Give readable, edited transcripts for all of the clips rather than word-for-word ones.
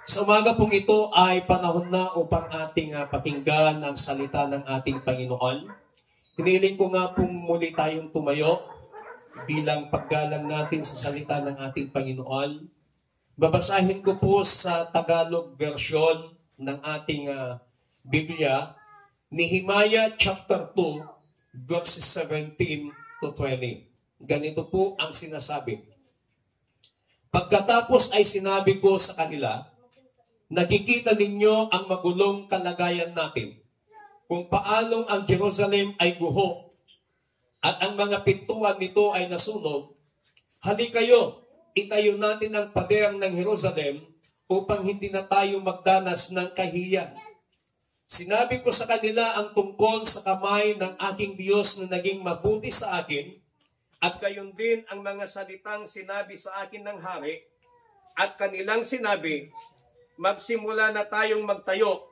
Sa umaga pong ito ay panahon na upang ating pakinggan ang salita ng ating Panginoon. Hiniling ko nga pong muli tayong tumayo bilang paggalang natin sa salita ng ating Panginoon. Babasahin ko po sa Tagalog version ng ating Biblia, Nehemiah chapter 2, verses 17 to 20. Ganito po ang sinasabi. Pagkatapos ay sinabi ko sa kanila, nakikita ninyo ang magulong kalagayan natin, kung paanong ang Jerusalem ay guho at ang mga pintuan nito ay nasunog. Halikayo, itayo natin ang pader ng Jerusalem upang hindi na tayo magdanas ng kahihiyan. Sinabi ko sa kanila ang tungkol sa kamay ng aking Diyos na naging mabuti sa akin, at gayon din ang mga salitang sinabi sa akin ng hari, at kanilang sinabi, magsimula na tayong magtayo,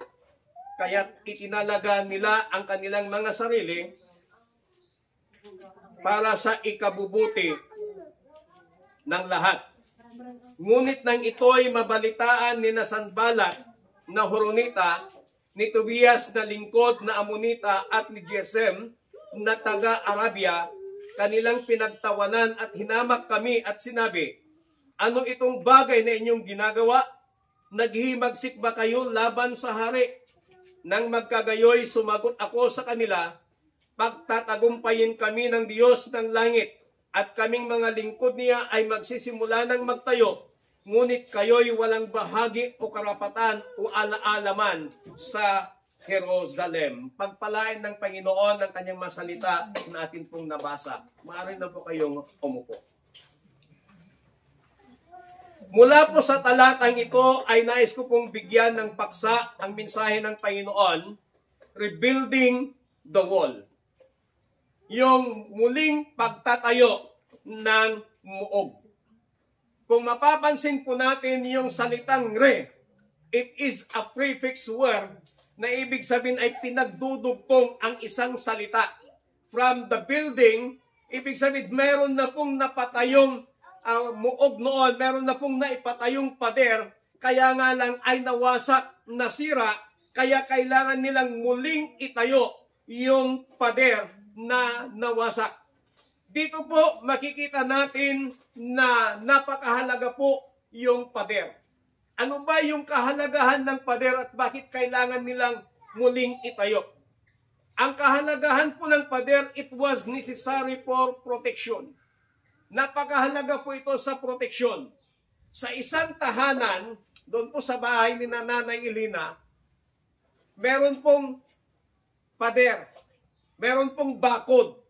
kaya't itinalaga nila ang kanilang mga sarili para sa ikabubuti ng lahat. Ngunit nang ito'y mabalitaan ni Sanballat na Horonita, ni Tobias na lingkod na Amonita at ni Gesem na taga-Arabia, kanilang pinagtawanan at hinamak kami at sinabi, ano itong bagay na inyong ginagawa? Naghihimagsik ba kayo laban sa hari? Nang magkagayoy, sumagot ako sa kanila, pagtatagumpayin kami ng Diyos ng langit, at kaming mga lingkod niya ay magsisimula ng magtayo, ngunit kayo'y walang bahagi o karapatan o alaalaman sa Jerusalem. Pagpalain ng Panginoon ang kanyang masalita na atin pong nabasa. Maaari na po kayong umupo. Mula po sa talatang ito ay nais ko pong bigyan ng paksa ang mensahe ng Panginoon, rebuilding the wall. Yung muling pagtatayo ng muog. Kung mapapansin po natin yung salitang re, it is a prefix word na ibig sabihin ay pinagdudugtong ang isang salita. From the building, ibig sabihin meron na pong napatayong muog noon, meron na pong naipatayong pader, kaya nga lang ay nawasak, nasira, kaya kailangan nilang muling itayo yung pader na nawasak. Dito po makikita natin na napakahalaga po yung pader. Ano ba yung kahalagahan ng pader at bakit kailangan nilang muling itayo? Ang kahalagahan po ng pader, it was necessary for protection. Napakahalaga po ito sa proteksyon. Sa isang tahanan, doon po sa bahay ni Nanay Elena, meron pong pader, meron pong bakod.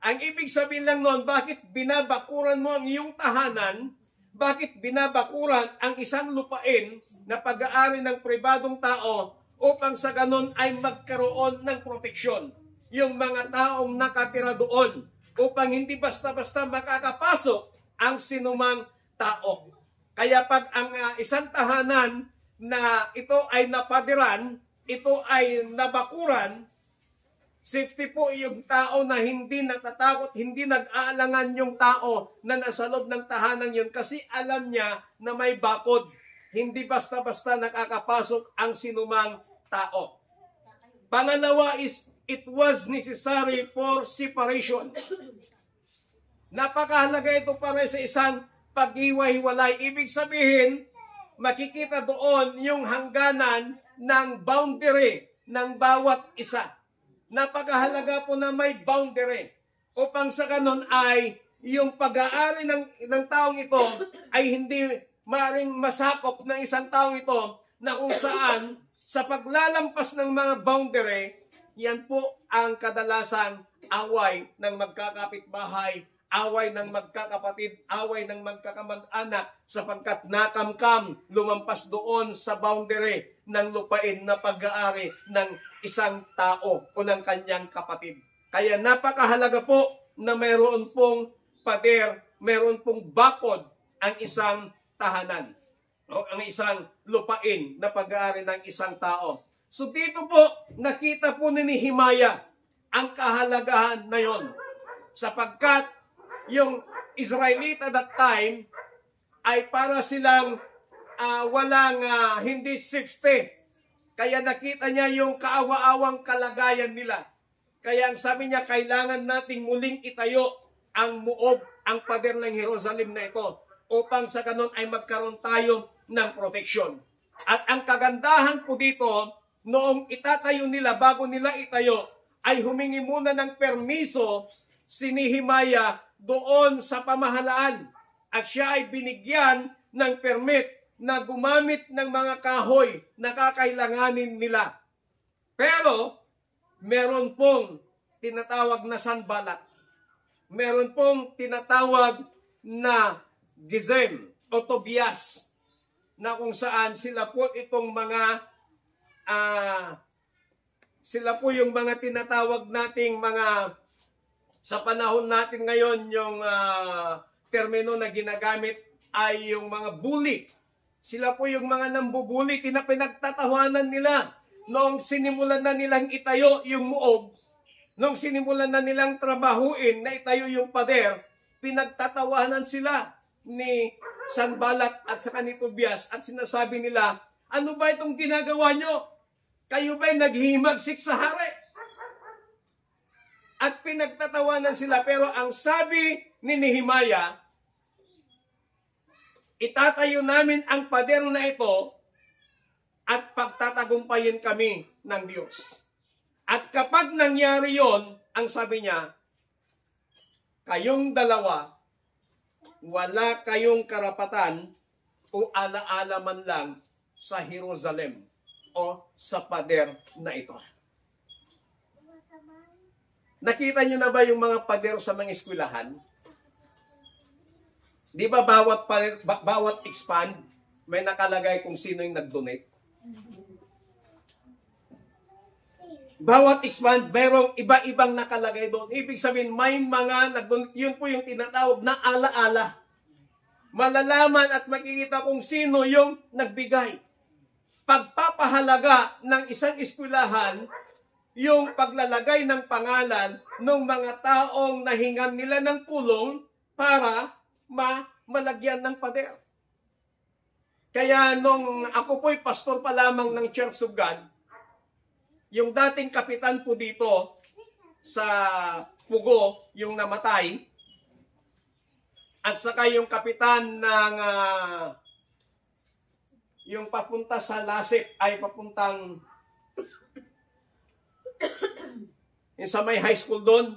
Ang ibig sabihin lang noon, bakit binabakuran mo ang iyong tahanan, bakit binabakuran ang isang lupain na pag-aari ng pribadong tao upang sa ganon ay magkaroon ng proteksyon yung mga taong nakatira doon, upang hindi basta-basta makakapasok ang sinumang tao. Kaya pag ang isang tahanan na ito ay napadiran, ito ay nabakuran, safety po yung tao na hindi natatakot, hindi nag-aalangan yung tao na nasa loob ng tahanan yun kasi alam niya na may bakod. Hindi basta-basta nakakapasok ang sinumang tao. Pangalawa is, it was necessary for separation. Napakahalaga ito para sa isang paghiwa-hiwalay. Ibig sabihin, makikita doon yung hangganan ng boundary ng bawat isa. Napakahalaga po na may boundary upang sa kanon ay yung pag-aari ng taong ito ay hindi maaaring masakop ng isang taong ito na kung saan sa paglalampas ng mga boundary, yan po ang kadalasang away ng magkakapitbahay, away ng magkakapatid, away ng magkakamag-anak sapagkat nakamkam lumampas doon sa boundary ng lupain na pag-aari ng isang tao o ng kanyang kapatid. Kaya napakahalaga po na mayroon pong pader, mayroon pong bakod ang isang tahanan o ang isang lupain na pag-aari ng isang tao. So dito po, nakita po ni Nehemiah ang kahalagahan na yon. Sapagkat yung Israelite at that time ay para silang hindi safety. Kaya nakita niya yung kaawa-awang kalagayan nila. Kaya ang sabi niya, kailangan nating muling itayo ang muog, ang pader ng Jerusalem na ito upang sa ganun ay magkaroon tayo ng protection. At ang kagandahan po dito, noong itatayo nila, bago nila itayo, ay humingi muna ng permiso si Nehemiah doon sa pamahalaan. At siya ay binigyan ng permit na gumamit ng mga kahoy na kakailanganin nila. Pero, meron pong tinatawag na Sanballat. Meron pong tinatawag na Gesem o Tobias, na kung saan sila po itong mga sila po yung mga tinatawag nating mga sa panahon natin ngayon yung termino na ginagamit ay yung mga bully. Sila po yung mga nambubuli, pinagtatawanan nila noong sinimulan na nilang itayo yung muog, noong sinimulan na nilang trabahuin na itayo yung pader, pinagtatawanan sila ni Sanballat at saka ni Tobias at sinasabi nila, ano ba itong ginagawa nyo? Kayo ba'y naghihimagsik sa hari? At pinagtatawanan sila, pero ang sabi ni Nehemiah, itatayo namin ang pader na ito at pagtatagumpayin kami ng Diyos. At kapag nangyari yon, ang sabi niya, kayong dalawa, wala kayong karapatan o alaala man lang sa Jerusalem o sa pader na ito. Nakita niyo na ba yung mga pader sa mga eskwelahan? Di ba bawat expand, may nakalagay kung sino yung nag-donate? Bawat expand, merong iba-ibang nakalagay doon. Ibig sabihin, may mga nag-donate. Yun po yung tinatawag na ala-ala. Malalaman at makikita kung sino yung nagbigay. Pagpapahalaga ng isang eskwelahan, yung paglalagay ng pangalan ng mga taong nahingan nila ng tulong para malagyan ng pader. Kaya nung ako po'y pastor pa lamang ng Church of God, yung dating kapitan po dito sa Pugo, yung namatay, at saka yung kapitan ng yung papunta sa Lasip ay papuntang yung sa may high school doon,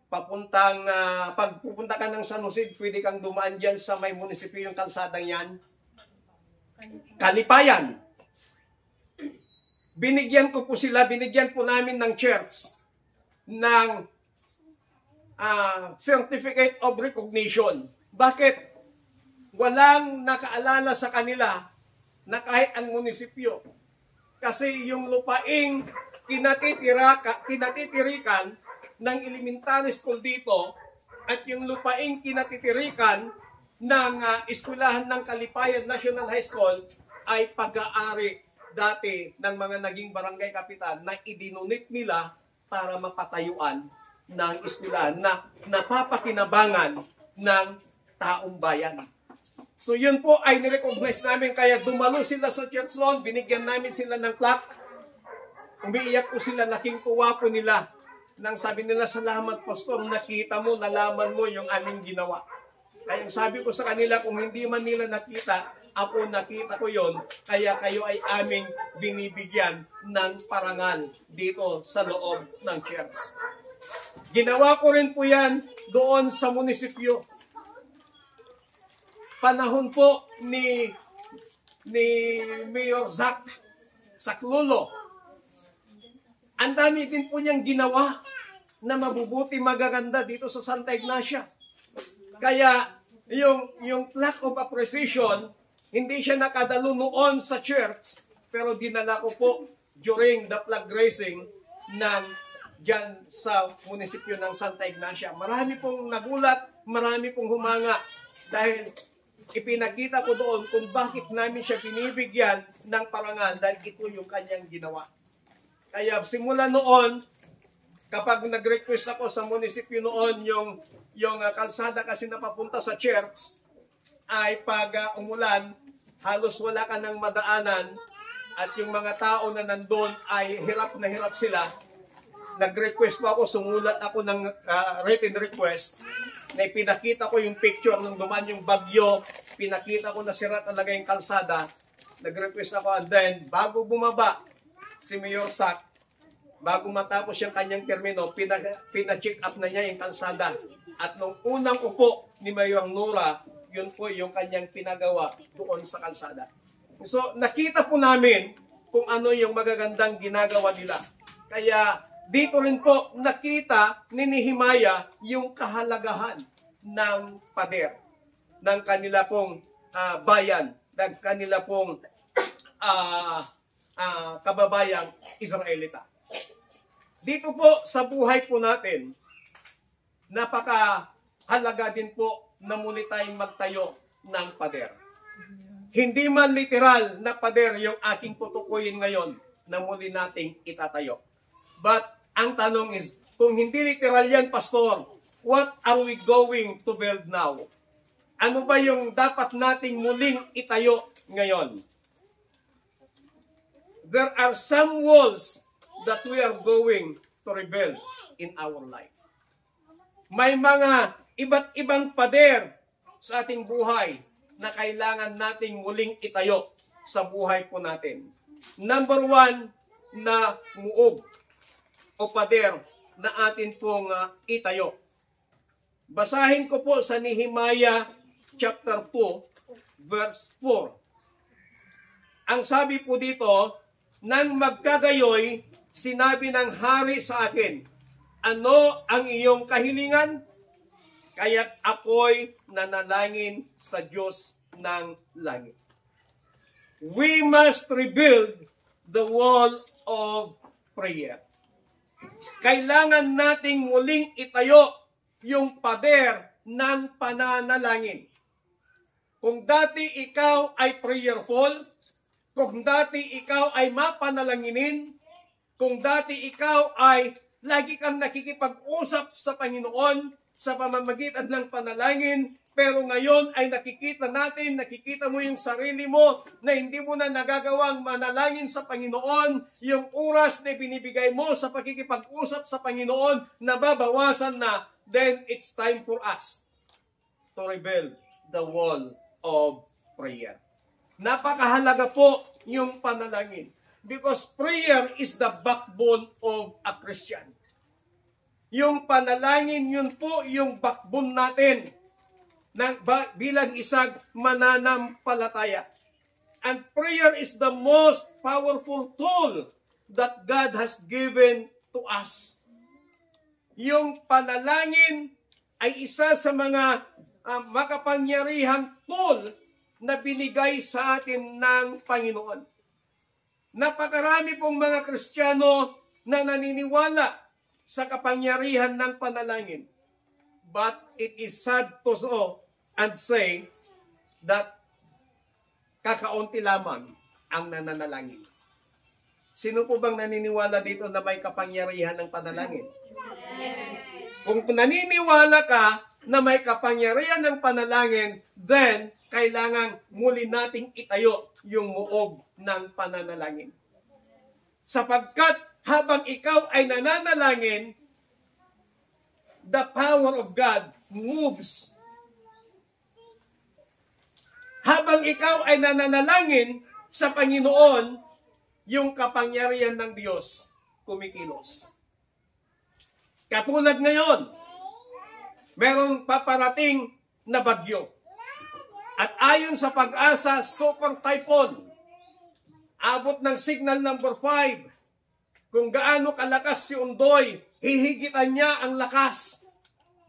papuntang, pag pupunta ka ng San Jose, pwede kang dumaan dyan sa may munisipyo yung kalsadang yan. Kalipayan. Binigyan ko po sila, binigyan po namin ng church ng Certificate of Recognition. Bakit? Walang nakaalala sa kanila na kahit ang munisipyo. Kasi yung lupaing kinatitirikan ng elementary school dito at yung lupaing kinatitirikan ng eskwelahan ng Kalipayan National High School ay pag-aari dati ng mga naging barangay kapitan na idinonate nila para mapatayuan ng eskwelahan na napapakinabangan ng taong bayan. So yun po ay nirecognize namin, kaya dumalo sila sa church noon, binigyan namin sila ng plaque. Umiiyak po sila, naking tuwa po nila. Nang sabi nila, salamat pastor, nakita mo, nalaman mo yung aming ginawa. Kaya sabi ko sa kanila, kung hindi man nila nakita, ako nakita ko yon, kaya kayo ay aming binibigyan ng parangal dito sa loob ng church. Ginawa ko rin po yan doon sa munisipyo. Panahon po ni Mayor Zach Saklulo. Ang dami din po niyang ginawa na mabubuti, magaganda dito sa Santa Ignacia. Kaya yung plaque of appreciation, hindi siya nakadalo noon sa church, pero dinala ko po during the flag raising ng dyan sa munisipyo ng Santa Ignacia. Marami pong nagulat, marami pong humanga dahil ipinakita ko doon kung bakit namin siya binibigyan ng parangal dahil ito yung kanyang ginawa. Kaya simula noon, kapag nag-request ako sa munisipyo noon, yung kalsada kasi napapunta sa church, ay pag umulan, halos wala ka ng madaanan at yung mga tao na nandun ay hirap na hirap sila. Nag-request po ako, sumulat ako ng written request na pinakita ko yung picture nung duman yung bagyo, pinakita ko na sira talaga yung kalsada. Nag-request ako and then bago bumaba si Mayor Sac, bago matapos yung kanyang termino, pina-check up na niya yung kalsada. At nung unang upo ni Mayor Nora, yun po yung kanyang pinagawa doon sa kalsada. So, nakita po namin kung ano yung magagandang ginagawa nila. Kaya, dito rin po nakita ni Nehemiah yung kahalagahan ng pader, ng kanila pong bayan, ng kanila pong kababayang Israelita. Dito po sa buhay po natin, napakahalaga din po na muli tayong magtayo ng pader. Hindi man literal na pader yung aking tutukuyin ngayon na muli nating itatayo. But ang tanong is, kung hindi literal yan, Pastor, what are we going to build now? Ano ba yung dapat nating muling itayo ngayon? There are some walls that we are going to rebuild in our life. May mga iba't ibang pader sa ating buhay na kailangan nating muling itayo sa buhay po natin. Number 1, na muog o pader na atin pong itayo. Basahin ko po sa Nehemiah chapter 2, verse 4. Ang sabi po dito, nang magkagayoy, sinabi ng hari sa akin, ano ang iyong kahilingan? Kaya't ako'y nanalangin sa Diyos ng langit. We must rebuild the wall of prayer. Kailangan nating muling itayo yung pader ng pananalangin. Kung dati ikaw ay prayerful, kung dati ikaw ay mapanalanginin, kung dati ikaw ay lagi kang nakikipag-usap sa Panginoon sa pamamagitan ng panalangin, pero ngayon ay nakikita mo yung sarili mo na hindi mo na nagagawang manalangin sa Panginoon, yung oras na binibigay mo sa pagkikipag-usap sa Panginoon, nababawasan na, then it's time for us to rebuild the wall of prayer. Napakahalaga po yung panalangin because prayer is the backbone of a Christian. Yung panalangin, yun po yung backbone natin bilang isang mananampalataya. And prayer is the most powerful tool that God has given to us. Yung panalangin ay isa sa mga makapangyarihang tool na binigay sa atin ng Panginoon. Napakarami pong mga Kristiyano na naniniwala sa kapangyarihan ng panalangin. But it is sad to and say that kakaunti lamang ang nananalangin. Sino po bang naniniwala dito na may kapangyarihan ng panalangin? Kung naniniwala ka na may kapangyarihan ng panalangin, then kailangan muli nating itayo yung muog ng pananalangin. Sapagkat habang ikaw ay nananalangin, the power of God moves. Habang ikaw ay nananalangin sa Panginoon, yung kapangyarihan ng Diyos kumikilos. Katulad ngayon, merong paparating na bagyo. At ayon sa Pag-asa, super typhoon, abot ng signal number 5. Kung gaano kalakas si Undoy, hihigitan niya ang lakas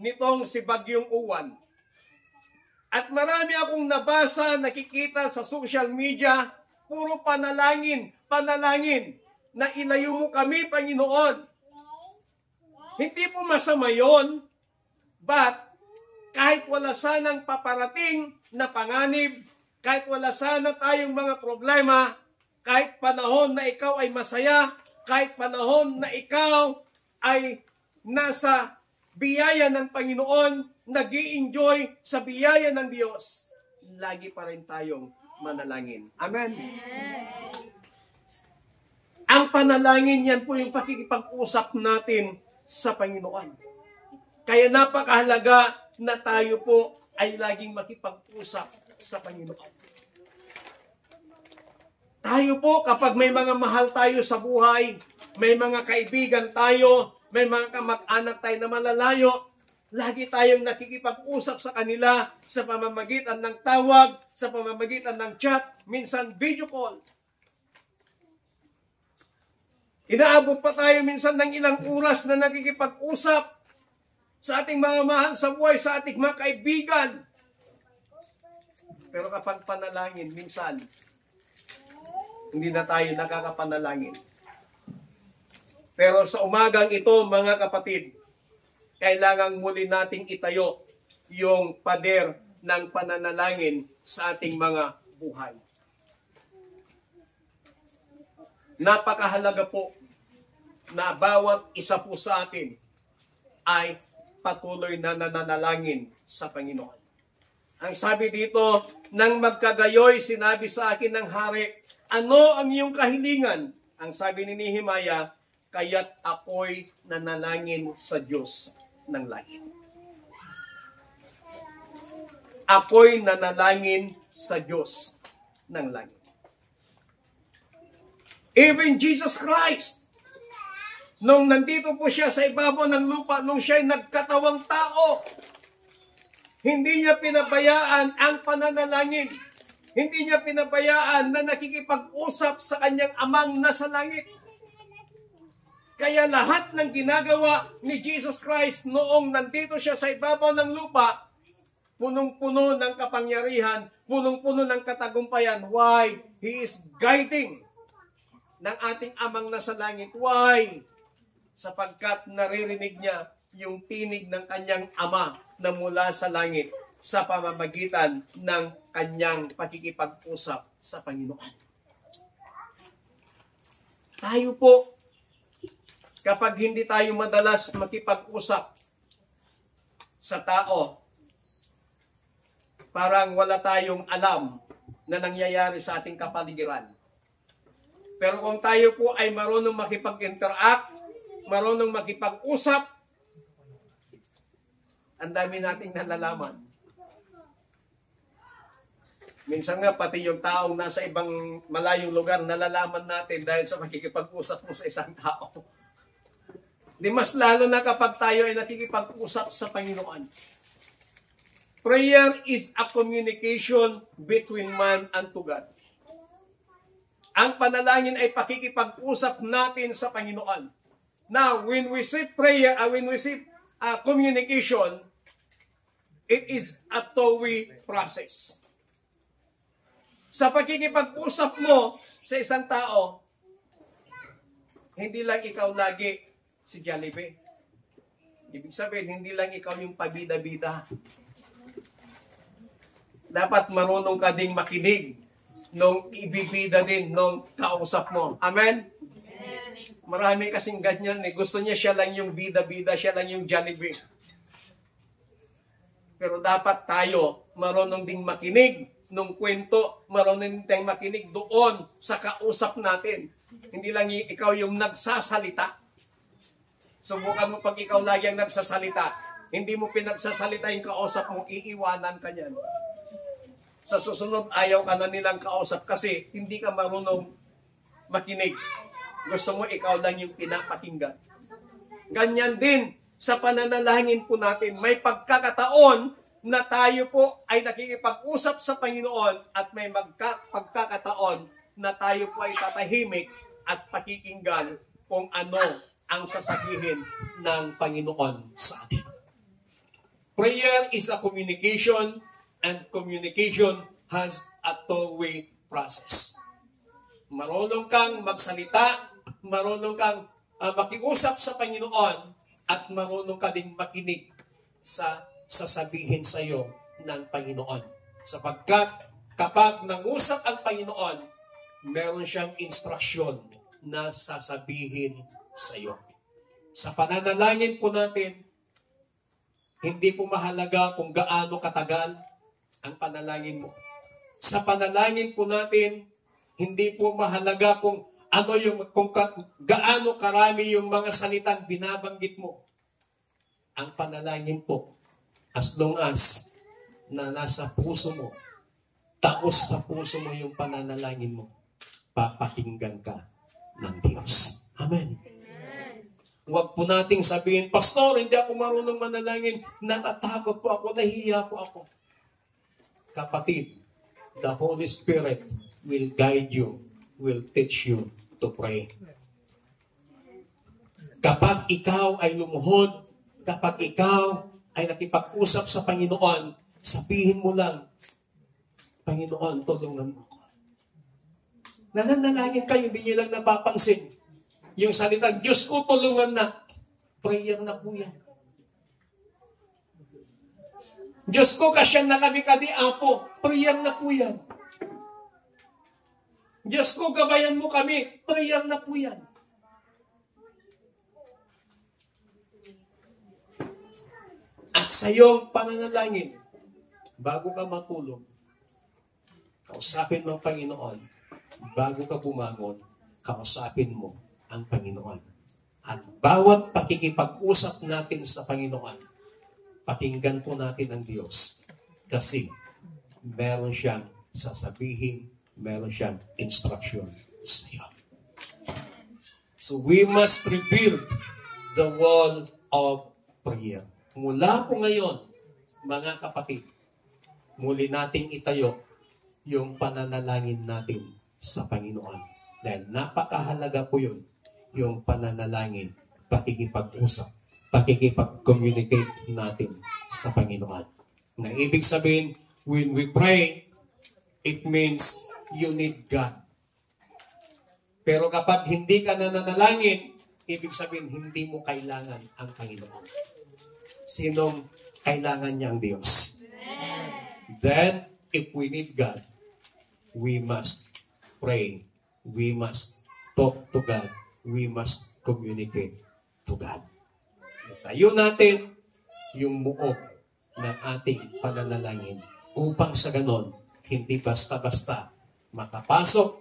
nitong si Bagyong Uwan. At marami akong nabasa, nakikita sa social media, puro panalangin, na ilayo mo kami, Panginoon. Hindi po masama yun, but kahit wala sanang paparating na panganib, kahit wala sana tayong mga problema, kahit panahon na ikaw ay masaya, kahit panahon na ikaw ay nasa biyaya ng Panginoon, nag-i-enjoy sa biyaya ng Diyos, lagi pa rin tayong manalangin. Amen? Ang panalangin yan po yung pakikipag-usap natin sa Panginoon. Kaya napakahalaga na tayo po ay laging makipag-usap sa Panginoon. Tayo po, kapag may mga mahal tayo sa buhay, may mga kaibigan tayo, may mga kamag-anak tayo na malalayo, lagi tayong nakikipag-usap sa kanila sa pamamagitan ng tawag, sa pamamagitan ng chat, minsan video call. Inaabot pa tayo minsan ng ilang oras na nakikipag-usap sa ating mga mahal sa buhay, sa ating mga kaibigan. Pero kapag panalangin, minsan, hindi na tayo nakakapanalangin. Pero sa umagang ito, mga kapatid, kailangang muli nating itayo yung pader ng pananalangin sa ating mga buhay. Napakahalaga po na bawat isa po sa atin ay patuloy na nananalangin sa Panginoon. Ang sabi dito, nang magkagayoy, sinabi sa akin ng hari, ano ang iyong kahilingan? Ang sabi ni Nehemiah, kaya't ako'y nanalangin sa Diyos ng langit. Ako'y nanalangin sa Diyos ng langit. Even Jesus Christ, nung nandito po siya sa ibabaw ng lupa, nung siya'y nagkatawang tao, hindi niya pinabayaan ang pananalangin. Hindi niya pinabayaan na nakikipag-usap sa kanyang amang nasa langit. Kaya lahat ng ginagawa ni Jesus Christ noong nandito siya sa ibabaw ng lupa, punong-puno ng kapangyarihan, punong-puno ng katagumpayan. Why? He is guiding ng ating amang nasa langit. Why? Sapagkat naririnig niya yung tinig ng kanyang ama na mula sa langit sa pamamagitan ng kanyang pakikipag-usap sa Panginoon. Tayo po, kapag hindi tayo madalas makipag-usap sa tao, parang wala tayong alam na nangyayari sa ating kapaligiran. Pero kung tayo po ay marunong makipag-interact, marunong makipag-usap, ang dami nating nalalaman. Minsan nga, pati yung taong nasa ibang malayong lugar, nalalaman natin dahil sa makikipag-usap mo sa isang tao. Di mas lalo na kapag tayo ay nakikipag-usap sa Panginoon. Prayer is a communication between man and to God. Ang panalangin ay pakikipag-usap natin sa Panginoon. Now, when we say prayer, when we say communication, it is a two-way process. Sa pakikipag-usap mo sa isang tao, hindi lang ikaw lagi si Jollibee. Ibig sabihin, hindi lang ikaw yung pabida-bida. Dapat marunong ka ding makinig nung ibibida din nung kausap mo. Amen? Marami kasing ganyan. Gusto niya siya lang yung bida-bida, siya lang yung Jollibee. Pero dapat tayo marunong ding makinig nung kwento, marunong din tayong makinig doon sa kausap natin. Hindi lang ikaw yung nagsasalita. Subukan mo pag ikaw lagi ang nagsasalita, hindi mo pinagsasalita yung kausap mo, iiwanan ka niyan. Sa susunod, ayaw ka na nilang kausap kasi hindi ka marunong makinig. Gusto mo, ikaw lang yung pinapakinggan. Ganyan din sa pananalangin po natin. May pagkakataon na tayo po ay nakikipag-usap sa Panginoon at may pagkakataon na tayo po ay tatahimik at pakikinggan kung ano ang sasabihin ng Panginoon sa atin. Prayer is a communication, and communication has a two-way process. Marunong kang magsalita, marunong kang makiusap sa Panginoon, at marunong ka ding makinig sa sasabihin sa iyo ng Panginoon. Sapagkat kapag nangusap ang Panginoon, meron siyang instruksyon na sasabihin sa iyo. Sa pananalangin po natin, hindi po mahalaga kung gaano katagal, ang panalangin mo. Sa panalangin po natin, hindi po mahalaga kung gaano karami yung mga salitang binabanggit mo. Ang panalangin po, as long as na nasa puso mo, taos sa puso mo yung pananalangin mo, papakinggan ka ng Diyos. Amen. Huwag po nating sabihin, Pastor, hindi ako marunong manalangin, natatakot po ako, nahihiya po ako. Kapatid, the Holy Spirit will guide you, will teach you to pray. Kapag ikaw ay lumuhod, kapag ikaw ay nakipag-usap sa Panginoon, sabihin mo lang, Panginoon, tulungan mo ako. Nananalangin kayo, hindi nyo lang napapansin. Yung salitang, Diyos ko, tulungan na. Prayer na po yan. Diyos ko, kasyan na kami kadi apo. Prayer na po yan. Diyos ko, gabayan mo kami. Prayer na po yan. At sa iyong pananalangin, bago ka matulog, kausapin mo ang Panginoon. Bago ka bumangon, kausapin mo ang Panginoon. At bawat pakikipag-usap natin sa Panginoon, pakinggan po natin ang Diyos. Kasi meron siyang sasabihin, meron siyang instruction sa iyo. So we must rebuild the wall of prayer. Mula po ngayon, mga kapatid, muli nating itayo yung pananalangin natin sa Panginoon. Dahil napakahalaga po yun, yung pananalangin, pakikipag-usap, pakikipag-communicate natin sa Panginoon. Na ibig sabihin, when we pray, it means you need God. Pero kapag hindi ka nananalangin, ibig sabihin, hindi mo kailangan ang Panginoon. Sinong kailangan niya ang Diyos? Then, if we need God, we must pray. We must talk to God. We must communicate to God. Tayo natin yung muog ng ating pananalangin upang sa ganon, hindi basta-basta makapasok,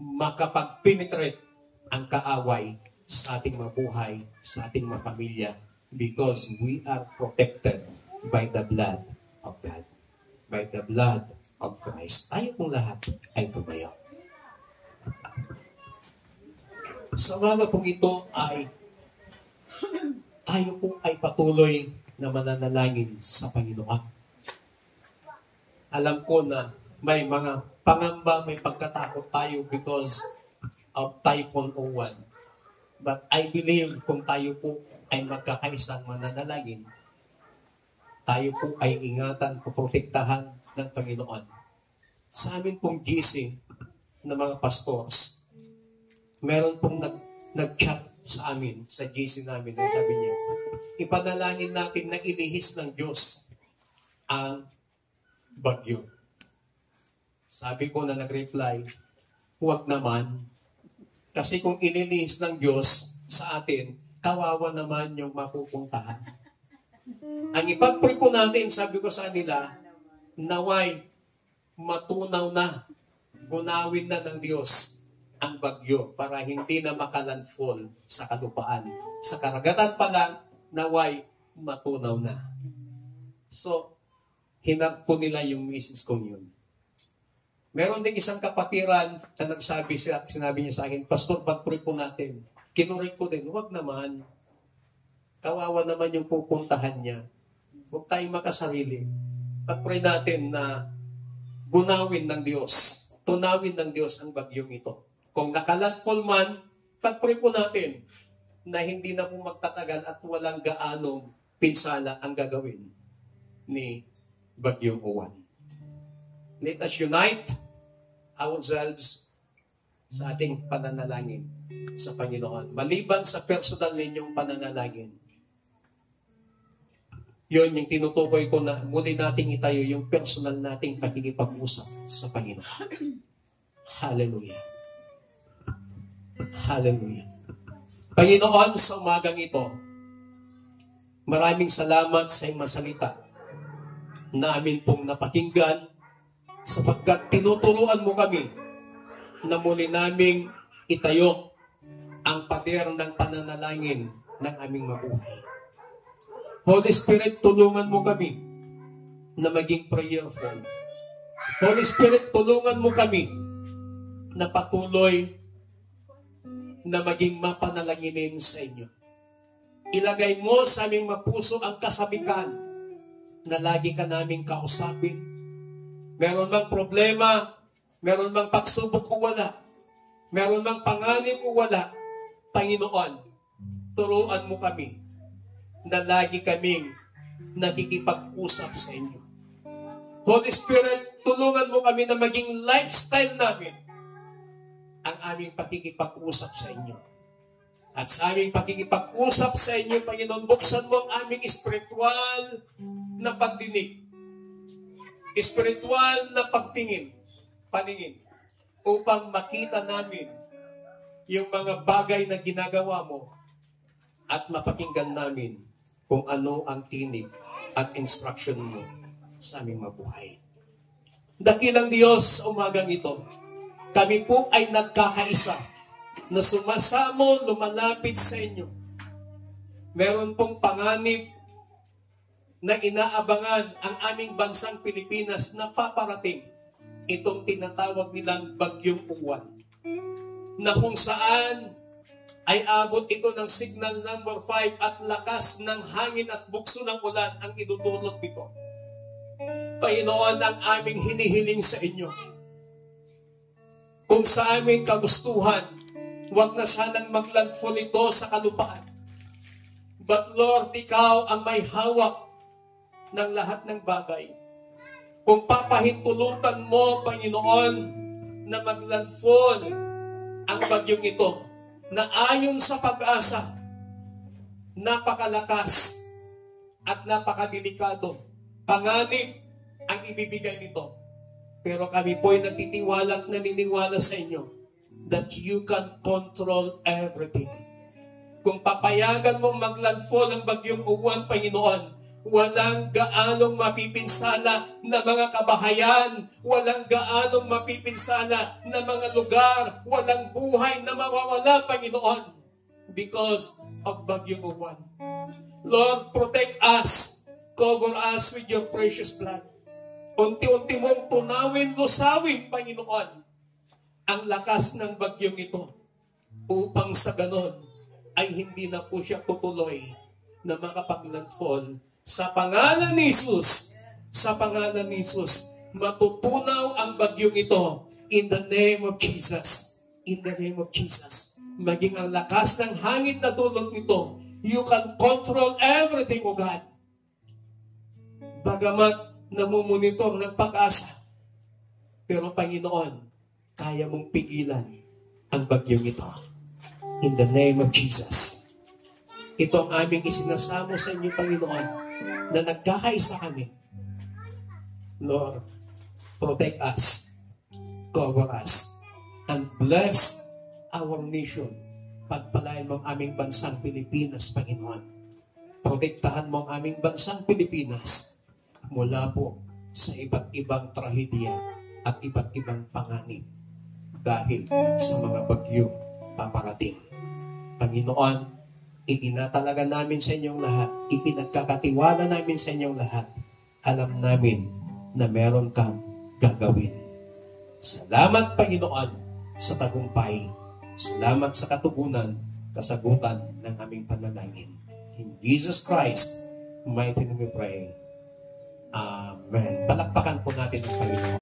makapag-penetrate ang kaaway sa ating mabuhay, sa ating mga pamilya, because we are protected by the blood of God, by the blood of Christ. Tayo pong lahat ay tumayo. Sa mga pong ito ay tayo po ay patuloy na mananalangin sa Panginoon. Alam ko na may mga pangamba, may pagkatakot tayo because of Typhoon O1. But I believe kung tayo po ay magkakaisang mananalangin, tayo po ay ingatan, poprotektahan ng Panginoon. Sa amin pong GC na mga pastors, meron pong nag-chat sa amin, sa GC namin, na sabi niya, ipanalangin natin na ilihis ng Diyos ang bagyo. Sabi ko na nag-reply, huwag naman, kasi kung ililihis ng Diyos sa atin, kawawa naman yung mapupuntahan. Ang ipag-pray po natin, sabi ko sa nila, naway matunaw na, gunawin na ng Diyos ang bagyo para hindi na makalandfall sa kalupaan. Sa karagatan pa lang, naway matunaw na. So, hinag po nila yung message ko yun. Meron din isang kapatiran na sinabi niya sa akin, Pastor, pag-pray po natin. Kinurik ko din, huwag naman. Kawawa naman yung pupuntahan niya. Huwag tayong makasarili. Pag-pray natin na gunawin ng Diyos, tunawin ng Diyos ang bagyong ito. Kung nakalandfall man, pag-pray po natin na hindi na po magtatagal at walang gaanong pinsala ang gagawin ni Bagyong O1. Let us unite ourselves sa ating pananalangin sa Panginoon. Maliban sa personal ninyong pananalangin, yun yung tinutukoy ko na muli nating itayo yung personal nating pakikipag-usap sa Panginoon. Hallelujah. Hallelujah. Panginoon, sa umagang ito, maraming salamat sa iyong masalita namin pong napakinggan sapagkat tinuturuan mo kami na muli naming itayo ang pader ng pananalangin ng aming mabuhay. Holy Spirit, tulungan mo kami na maging prayerful. Holy Spirit, tulungan mo kami na patuloy na maging mapanalanginin sa inyo. Ilagay mo sa aming mapuso ang kasabikan na lagi ka naming kausapin. Meron mang problema, meron mang pagsubok o wala, meron mang panganib o wala, Panginoon, turuan mo kami na lagi kaming nakikipag-usap sa inyo. Holy Spirit, tulungan mo kami na maging lifestyle namin ang aming pakikipag-usap sa inyo. At sa aming pakikipag-usap sa inyo, Panginoon, buksan mo ang aming spiritual na pagdinig, spiritual na paningin, upang makita namin yung mga bagay na ginagawa mo at mapakinggan namin kung ano ang tinig at instruction mo sa aming mabuhay. Dakilang Diyos, sa umagang ito, kami po ay nagkakaisa na sumasamo, lumalapit sa inyo. Meron pong panganib na inaabangan ang aming bansang Pilipinas na paparating itong tinatawag nilang Bagyong Uwan, na kung saan ay abot ito ng signal number 5 at lakas ng hangin at bugso ng ulan ang idudulot nito. Panginoon, ang aming hinihiling sa inyo, kung sa aming kagustuhan, huwag na sanang maglandfall ito sa kalupaan. But Lord, Ikaw ang may hawak ng lahat ng bagay. Kung papahintulutan mo, Panginoon, na maglandfall ang bagyong ito, na ayon sa Pag-asa, napakalakas at napakadelikado, panganib ang ibibigay nito. Pero kami po ay nagtitiwala at naniniwala sa inyo that you can control everything. Kung papayagan mong maglandfall ang Bagyong Uwan, Panginoon, walang gaanong mapipinsala na mga kabahayan, walang gaanong mapipinsala na mga lugar, walang buhay na mawawala, Panginoon, because of Bagyong Uwan. Lord, protect us, cover us with your precious blood. Unti-unti mong tunawin, lusawin, Panginoon, ang lakas ng bagyong ito upang sa ganon ay hindi na po siya tutuloy na makapaglandfall. Sa pangalan ni Jesus, sa pangalan ni Jesus, matutunaw ang bagyong ito in the name of Jesus. In the name of Jesus. Maging ang lakas ng hangin na dulot nito, you can control everything, O God. Bagamat namumonitor ng Pag-asa, pero Panginoon, kaya mong pigilan ang bagyong ito. In the name of Jesus. Ito ang aming isinasamo sa inyo, Panginoon, na nagkakaisa kami. Lord, protect us, cover us, and bless our nation. Pagpalain mo ang aming bansang Pilipinas, Panginoon. Protektahan mo ang aming bansang Pilipinas mula po sa iba't ibang trahedya at iba't ibang panganib dahil sa mga bagyong paparating. Panginoon, itinatalaga namin sa inyong lahat, ipinagkakatiwala namin sa inyong lahat. Alam namin na meron kang gagawin. Salamat, Panginoon, sa tagumpay. Salamat sa katugunan, kasagutan ng aming panalangin. In Jesus Christ, mighty name we pray. Amen. Palakpakan po natin ang Panginoon.